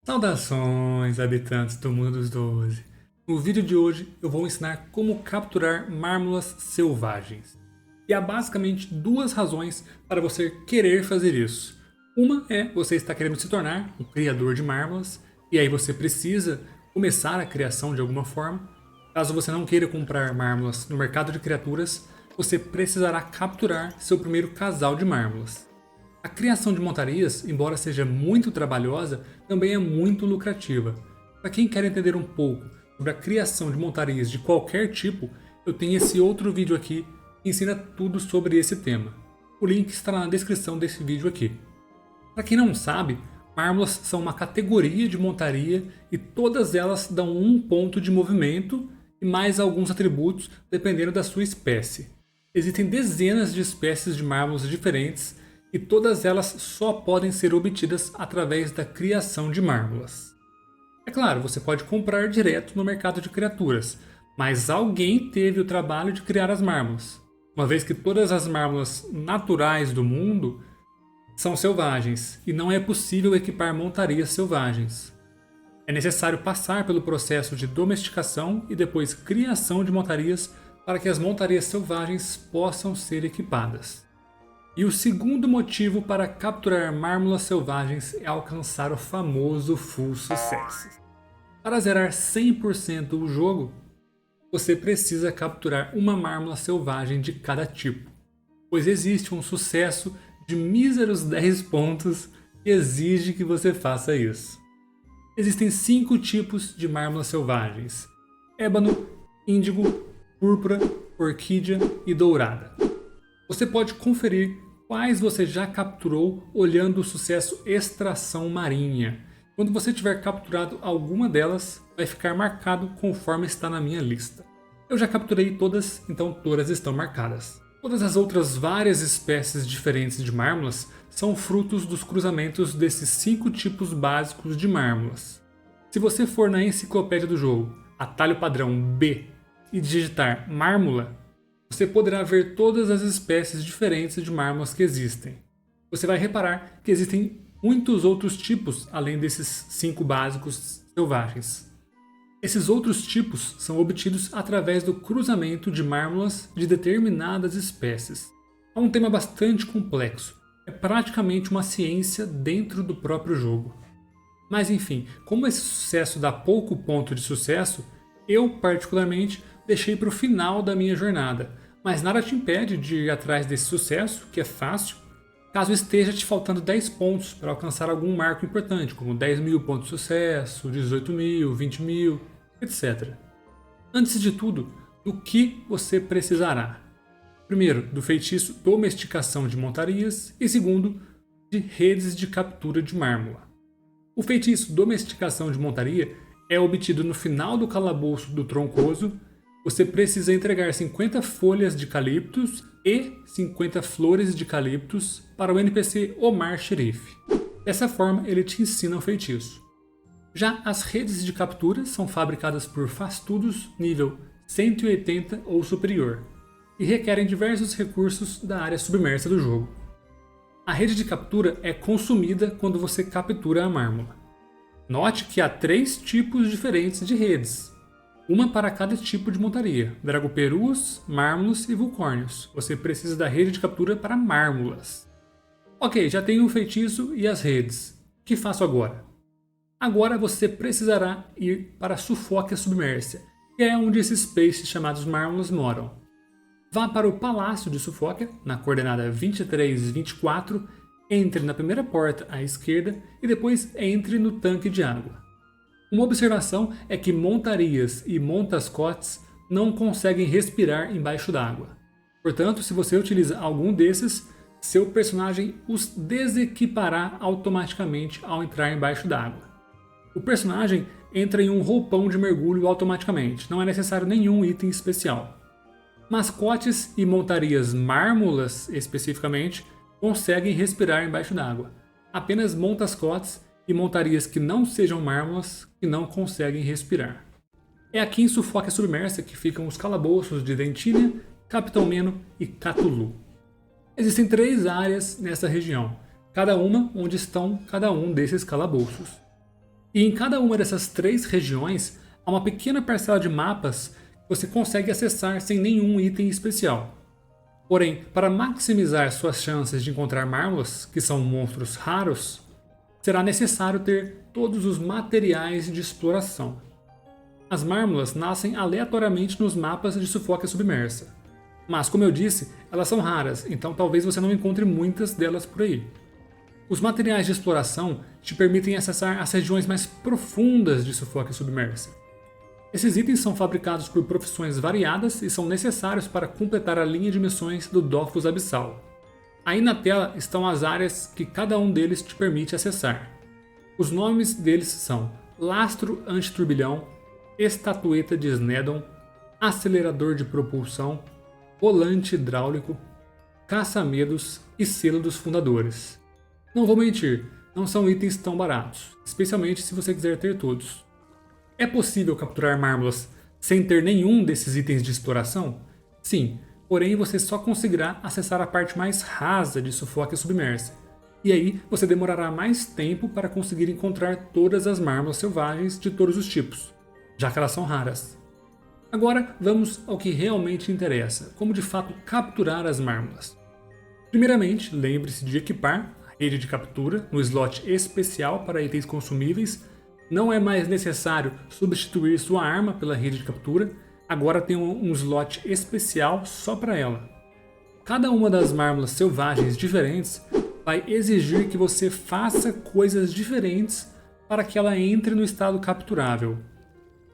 Saudações, habitantes do mundo dos 12. No vídeo de hoje eu vou ensinar como capturar mármolas selvagens. E há basicamente duas razões para você querer fazer isso. Uma é você está querendo se tornar um criador de mármolas, e aí você precisa começar a criação de alguma forma. Caso você não queira comprar mármolas no mercado de criaturas, você precisará capturar seu primeiro casal de mármolas. A criação de montarias, embora seja muito trabalhosa, também é muito lucrativa. Para quem quer entender um pouco sobre a criação de montarias de qualquer tipo, eu tenho esse outro vídeo aqui que ensina tudo sobre esse tema. O link estará na descrição desse vídeo aqui. Para quem não sabe, mármolas são uma categoria de montaria e todas elas dão um ponto de movimento e mais alguns atributos dependendo da sua espécie. Existem dezenas de espécies de mármolas diferentes e todas elas só podem ser obtidas através da criação de mármolas. É claro, você pode comprar direto no mercado de criaturas, mas alguém teve o trabalho de criar as mármolas, uma vez que todas as mármolas naturais do mundo são selvagens e não é possível equipar montarias selvagens. É necessário passar pelo processo de domesticação e depois criação de montarias para que as montarias selvagens possam ser equipadas. E o segundo motivo para capturar mármolas selvagens é alcançar o famoso Full Success. Para zerar 100% o jogo, você precisa capturar uma mármola selvagem de cada tipo, pois existe um sucesso de míseros 10 pontos que exige que você faça isso. Existem 5 tipos de mármolas selvagens: ébano, índigo, púrpura, orquídea e dourada. Você pode conferir quais você já capturou olhando o sucesso Extração Marinha. Quando você tiver capturado alguma delas, vai ficar marcado conforme está na minha lista. Eu já capturei todas, então todas estão marcadas. Todas as outras várias espécies diferentes de mármolas são frutos dos cruzamentos desses 5 tipos básicos de mármolas. Se você for na enciclopédia do jogo, atalho padrão B, e digitar mármula, você poderá ver todas as espécies diferentes de mármolas que existem. Você vai reparar que existem muitos outros tipos além desses 5 básicos selvagens. Esses outros tipos são obtidos através do cruzamento de mármolas de determinadas espécies. É um tema bastante complexo, é praticamente uma ciência dentro do próprio jogo. Mas enfim, como esse sucesso dá pouco ponto de sucesso, eu particularmente deixei para o final da minha jornada, mas nada te impede de ir atrás desse sucesso, que é fácil, caso esteja te faltando 10 pontos para alcançar algum marco importante, como 10 mil pontos de sucesso, 18 mil, 20 mil, etc. Antes de tudo, do que você precisará? Primeiro, do feitiço Domesticação de Montarias e segundo, de redes de captura de mármula. O feitiço Domesticação de Montaria é obtido no final do calabouço do Troncoso. Você precisa entregar 50 folhas de caliptus e 50 flores de caliptus para o NPC Omar Xerife. Dessa forma, ele te ensina o feitiço. Já as redes de captura são fabricadas por fastudos nível 180 ou superior e requerem diversos recursos da área submersa do jogo. A rede de captura é consumida quando você captura a mármula. Note que há 3 tipos diferentes de redes, uma para cada tipo de montaria: dragoperus, mármulos e vulcórnios. Você precisa da rede de captura para mármulas. Ok, já tenho o feitiço e as redes. O que faço agora? Agora você precisará ir para Sufóquia Submersa, que é onde esses peixes chamados mármulas moram. Vá para o Palácio de Sufóquia, na coordenada 2324, entre na primeira porta à esquerda e depois entre no tanque de água. Uma observação é que montarias e montascotes não conseguem respirar embaixo d'água. Portanto, se você utiliza algum desses, seu personagem os desequipará automaticamente ao entrar embaixo d'água. O personagem entra em um roupão de mergulho automaticamente, não é necessário nenhum item especial. Mascotes e montarias mármulas, especificamente, conseguem respirar embaixo d'água. Apenas montascotes e montarias que não sejam mármolas que não conseguem respirar. É aqui em Sufóquia Submersa que ficam os calabouços de Dentília, Capitão Meno e Cthulhu. Existem 3 áreas nessa região, cada uma onde estão cada um desses calabouços. E em cada uma dessas 3 regiões, há uma pequena parcela de mapas que você consegue acessar sem nenhum item especial. Porém, para maximizar suas chances de encontrar mármolas, que são monstros raros, será necessário ter todos os materiais de exploração. As mármolas nascem aleatoriamente nos mapas de Sufóquia Submersa. Mas, como eu disse, elas são raras, então talvez você não encontre muitas delas por aí. Os materiais de exploração te permitem acessar as regiões mais profundas de Sufóquia Submersa. Esses itens são fabricados por profissões variadas e são necessários para completar a linha de missões do Dofus Abissal. Aí na tela estão as áreas que cada um deles te permite acessar. Os nomes deles são Lastro Antiturbilhão, Estatueta de Snedon, Acelerador de Propulsão, Volante Hidráulico, Caça-Medos e Selo dos Fundadores. Não vou mentir, não são itens tão baratos, especialmente se você quiser ter todos. É possível capturar mármolas sem ter nenhum desses itens de exploração? Sim, porém você só conseguirá acessar a parte mais rasa de Sufóquia Submersa. E aí você demorará mais tempo para conseguir encontrar todas as mármolas selvagens de todos os tipos, já que elas são raras. Agora vamos ao que realmente interessa, como de fato capturar as mármolas. Primeiramente, lembre-se de equipar a rede de captura no slot especial para itens consumíveis. Não é mais necessário substituir sua arma pela rede de captura, agora tem um slot especial só para ela. Cada uma das mármolas selvagens diferentes vai exigir que você faça coisas diferentes para que ela entre no estado capturável.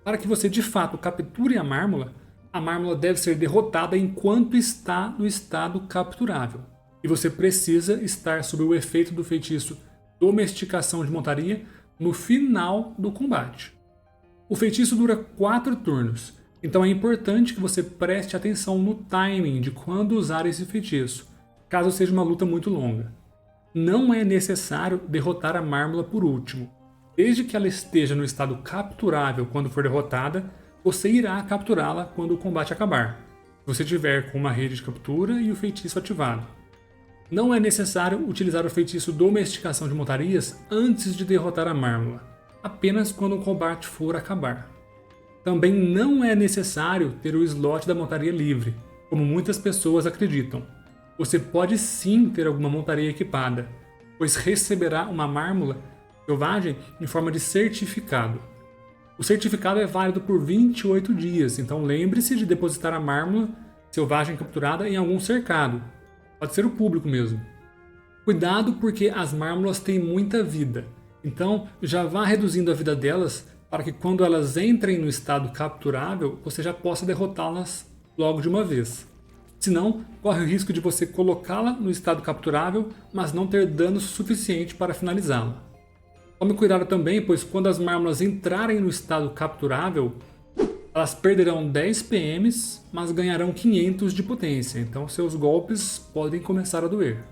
Para que você de fato capture a mármola deve ser derrotada enquanto está no estado capturável. E você precisa estar sob o efeito do feitiço Domesticação de Montaria no final do combate. O feitiço dura 4 turnos, então é importante que você preste atenção no timing de quando usar esse feitiço, caso seja uma luta muito longa. Não é necessário derrotar a mármola por último. Desde que ela esteja no estado capturável quando for derrotada, você irá capturá-la quando o combate acabar, se você tiver com uma rede de captura e o feitiço ativado. Não é necessário utilizar o feitiço Domesticação de Montarias antes de derrotar a mármola, apenas quando o combate for acabar. Também não é necessário ter o slot da montaria livre, como muitas pessoas acreditam. Você pode sim ter alguma montaria equipada, pois receberá uma mármola selvagem em forma de certificado. O certificado é válido por 28 dias, então lembre-se de depositar a mármola selvagem capturada em algum cercado. Pode ser o público mesmo. Cuidado porque as mármolas têm muita vida, então já vá reduzindo a vida delas para que quando elas entrem no estado capturável, você já possa derrotá-las logo de uma vez. Senão, corre o risco de você colocá-la no estado capturável, mas não ter dano suficiente para finalizá-la. Tome cuidado também, pois quando as mármolas entrarem no estado capturável, elas perderão 10 PMs, mas ganharão 500 de potência, então seus golpes podem começar a doer.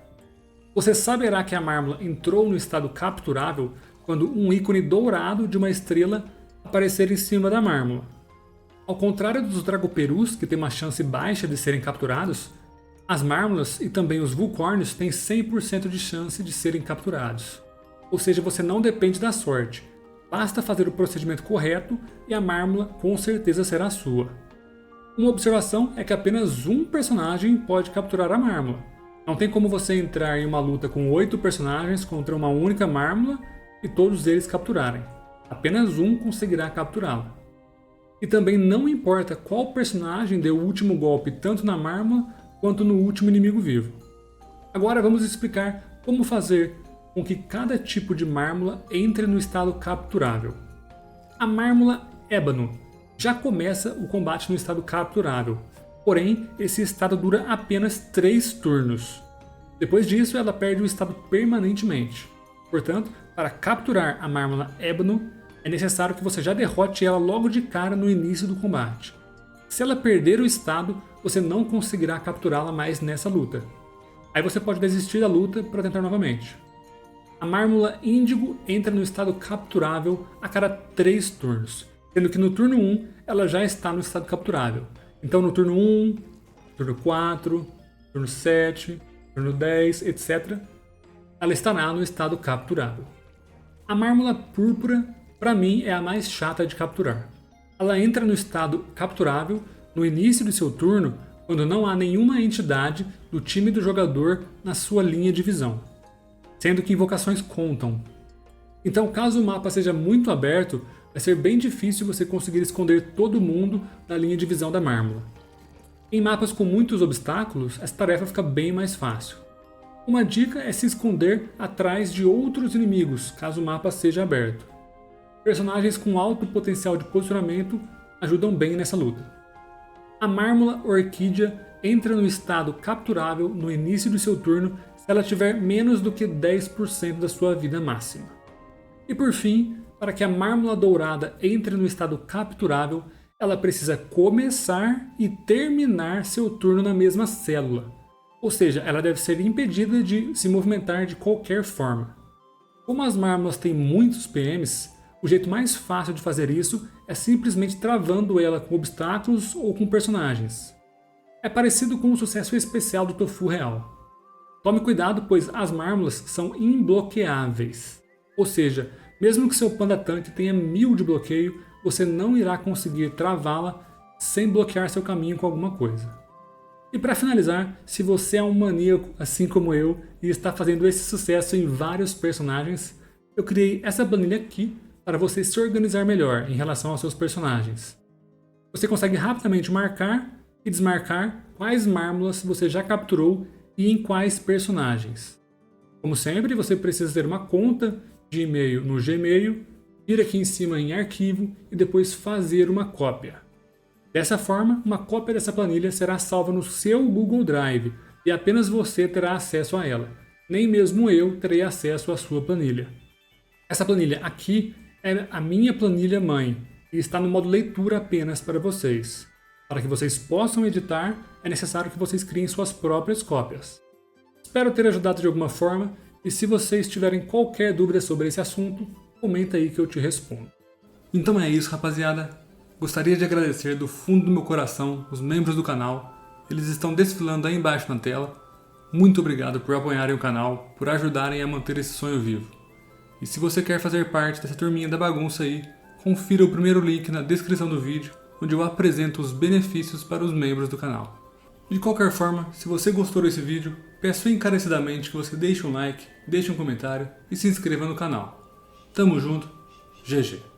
Você saberá que a mármola entrou no estado capturável quando um ícone dourado de uma estrela aparecer em cima da mármola. Ao contrário dos Dragoperus, que têm uma chance baixa de serem capturados, as mármolas e também os Vulcórnios têm 100% de chance de serem capturados. Ou seja, você não depende da sorte. Basta fazer o procedimento correto e a mármola com certeza será sua. Uma observação é que apenas um personagem pode capturar a mármola. Não tem como você entrar em uma luta com 8 personagens contra uma única mármola e todos eles capturarem. Apenas um conseguirá capturá-la. E também não importa qual personagem deu o último golpe tanto na mármola quanto no último inimigo vivo. Agora vamos explicar como fazer com que cada tipo de mármola entre no estado capturável. A mármola ébano já começa o combate no estado capturável, porém esse estado dura apenas 3 turnos. Depois disso ela perde o estado permanentemente. Portanto, para capturar a mármola ébano, é necessário que você já derrote ela logo de cara no início do combate. Se ela perder o estado, você não conseguirá capturá-la mais nessa luta. Aí você pode desistir da luta para tentar novamente. A mármola índigo entra no estado capturável a cada 3 turnos, sendo que no turno 1 ela já está no estado capturável. Então no turno 1, turno 4, turno 7, turno 10, etc., ela estará no estado capturável. A mármola púrpura para mim é a mais chata de capturar. Ela entra no estado capturável no início do seu turno quando não há nenhuma entidade do time do jogador na sua linha de visão, sendo que invocações contam. Então, caso o mapa seja muito aberto, vai ser bem difícil você conseguir esconder todo mundo na linha de visão da Mármula. Em mapas com muitos obstáculos, essa tarefa fica bem mais fácil. Uma dica é se esconder atrás de outros inimigos, caso o mapa seja aberto. Personagens com alto potencial de posicionamento ajudam bem nessa luta. A Mármula Orquídea entra no estado capturável no início do seu turno se ela tiver menos do que 10% da sua vida máxima. E por fim, para que a Mármula Dourada entre no estado capturável, ela precisa começar e terminar seu turno na mesma célula. Ou seja, ela deve ser impedida de se movimentar de qualquer forma. Como as Mármulas têm muitos PMs, o jeito mais fácil de fazer isso é simplesmente travando ela com obstáculos ou com personagens. É parecido com o sucesso especial do Tofu Real. Tome cuidado, pois as Mármulas são imbloqueáveis. Ou seja, mesmo que seu Panda Tanque tenha 1000 de bloqueio, você não irá conseguir travá-la sem bloquear seu caminho com alguma coisa. E para finalizar, se você é um maníaco assim como eu e está fazendo esse sucesso em vários personagens, eu criei essa planilha aqui para você se organizar melhor em relação aos seus personagens. Você consegue rapidamente marcar e desmarcar quais Mármulas você já capturou e em quais personagens. Como sempre, você precisa ter uma conta de e-mail no Gmail, vir aqui em cima em arquivo e depois fazer uma cópia. Dessa forma, uma cópia dessa planilha será salva no seu Google Drive e apenas você terá acesso a ela. Nem mesmo eu terei acesso à sua planilha. Essa planilha aqui é a minha planilha mãe e está no modo leitura apenas para vocês. Para que vocês possam editar, é necessário que vocês criem suas próprias cópias. Espero ter ajudado de alguma forma e se vocês tiverem qualquer dúvida sobre esse assunto, comenta aí que eu te respondo. Então é isso, rapaziada. Gostaria de agradecer do fundo do meu coração os membros do canal. Eles estão desfilando aí embaixo na tela. Muito obrigado por apoiarem o canal, por ajudarem a manter esse sonho vivo. E se você quer fazer parte dessa turminha da bagunça aí, confira o primeiro link na descrição do vídeo, onde eu apresento os benefícios para os membros do canal. De qualquer forma, se você gostou desse vídeo, peço encarecidamente que você deixe um like, deixe um comentário e se inscreva no canal. Tamo junto, GG!